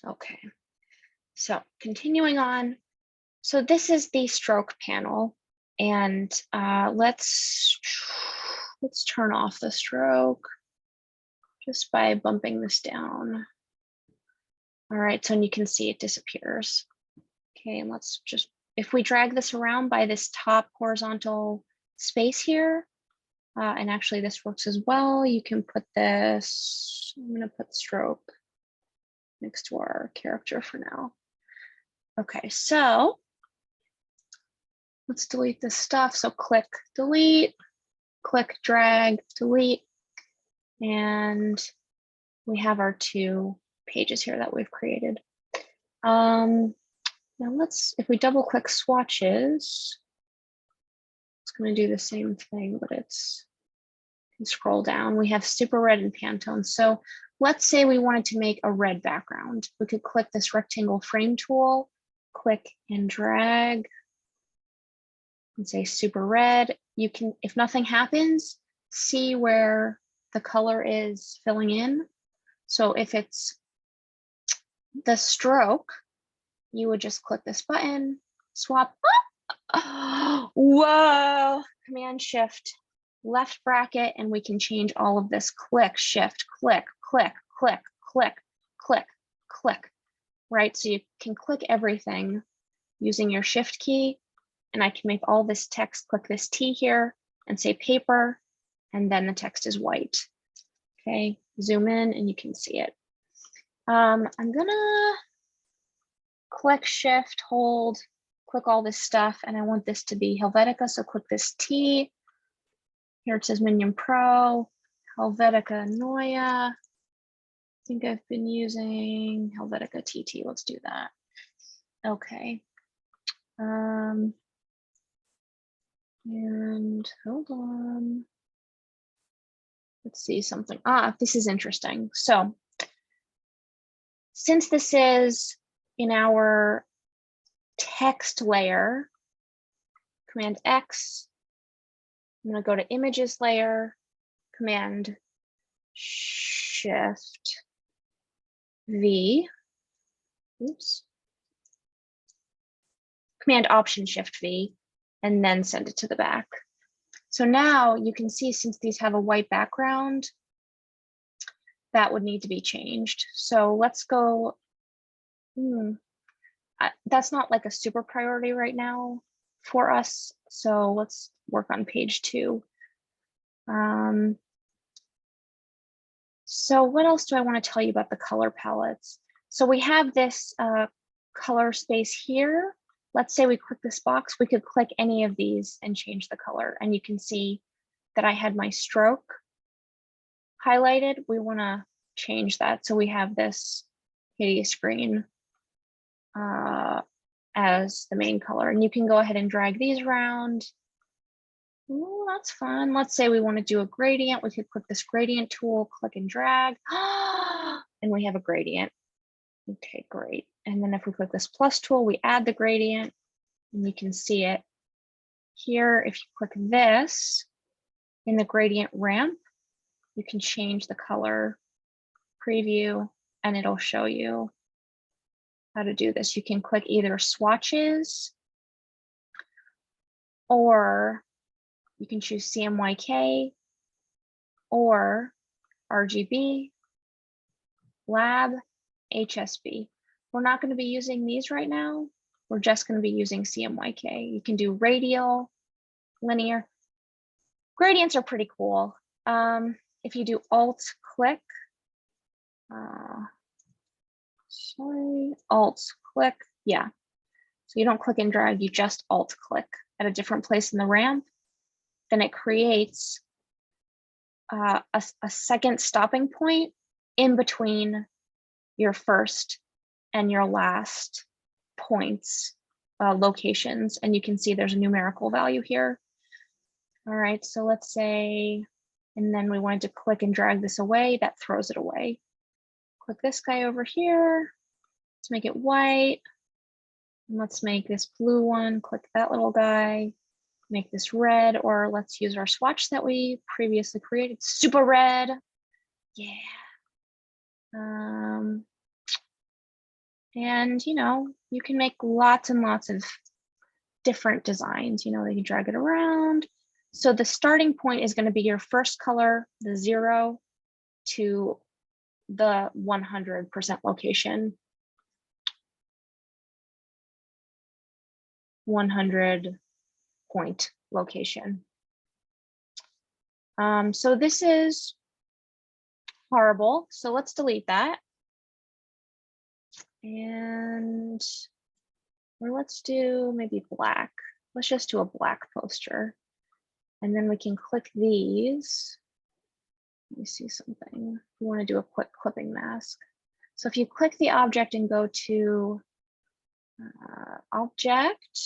Okay, so continuing on. So this is the stroke panel, and let's turn off the stroke just by bumping this down. All right, so you can see it disappears. Okay, and let's just, if we drag this around by this top horizontal space here, and actually this works as well, you can put this, I'm gonna put stroke next to our character for now. Okay, so let's delete this stuff. So click delete, click drag, delete, and we have our two pages here that we've created. Now let's, if we double click swatches, it's going to do the same thing, but it's, you can scroll down. We have super red and Pantone. So let's say we wanted to make a red background. We could click this rectangle frame tool, click and drag, and say super red. You can, if nothing happens, see where the color is filling in. So if it's the stroke, you would just click this button, swap. Oh, whoa, Command Shift, left bracket, and we can change all of this. Click, Shift, click, click, click, click, click, click, right? So you can click everything using your Shift key, and I can make all this text, click this T here and say paper, and then the text is white. Okay, zoom in and you can see it. I'm gonna click Shift, hold, click all this stuff, and I want this to be Helvetica, so click this T. Here it says Minion Pro, Helvetica Noia. I think I've been using Helvetica TT, let's do that. Okay. And hold on. Let's see something. This is interesting. So since this is in our text layer, Command X, I'm going to go to images layer, Command Shift V, oops, Command Option Shift V, and then send it to the back. So now you can see, since these have a white background, that would need to be changed. So let's go, that's not like a super priority right now for us. So let's work on page 2. So what else do I want to tell you about the color palettes? So we have this color space here. Let's say we click this box, we could click any of these and change the color. And you can see that I had my stroke highlighted. We want to change that. So we have this hideous green as the main color. And you can go ahead and drag these around. Ooh, that's fun. Let's say we want to do a gradient. We could click this gradient tool, click and drag, and we have a gradient. Okay, great. And then if we click this plus tool, we add the gradient, and you can see it here. If you click this in the gradient ramp, you can change the color, preview, and it'll show you how to do this. You can click either swatches, or you can choose CMYK or RGB, lab, HSB. We're not going to be using these right now. We're just going to be using CMYK. You can do radial, linear. Gradients are pretty cool. If you do Alt click, Alt click, yeah. So you don't click and drag, you just Alt click at a different place in the ramp. Then it creates a second stopping point in between your first and your last points, locations, and you can see there's a numerical value here. All right, so let's say, and then we wanted to click and drag this away, that throws it away. Click this guy over here, let's make it white. And let's make this blue one, click that little guy, make this red, or let's use our swatch that we previously created, super red. Yeah. And, you know, you can make lots and lots of different designs, you know, you drag it around. So the starting point is going to be your first color, the 0 to the 100% location. 100 point location. So this is horrible. So let's delete that. And or let's do maybe black. Let's just do a black poster. And then we can click these. Let me see something. We want to do a quick clipping mask. So if you click the object and go to object,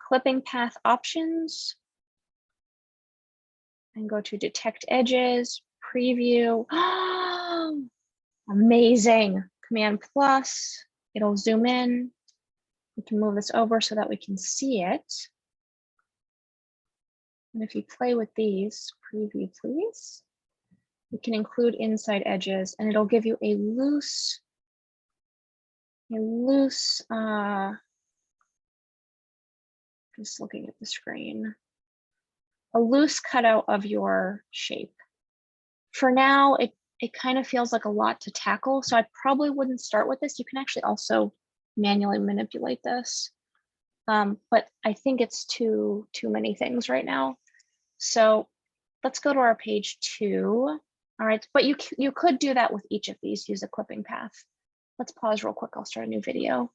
clipping path options, and go to detect edges, preview. Amazing. Command plus, it'll zoom in. We can move this over so that we can see it. And if you play with these, preview please, we can include inside edges and it'll give you a loose, just looking at the screen, a loose cutout of your shape. For now, it kind of feels like a lot to tackle, so I probably wouldn't start with this. You can actually also manually manipulate this, but I think it's too many things right now. So let's go to our page 2. All right, but you could do that with each of these, use a clipping path. Let's pause real quick, I'll start a new video.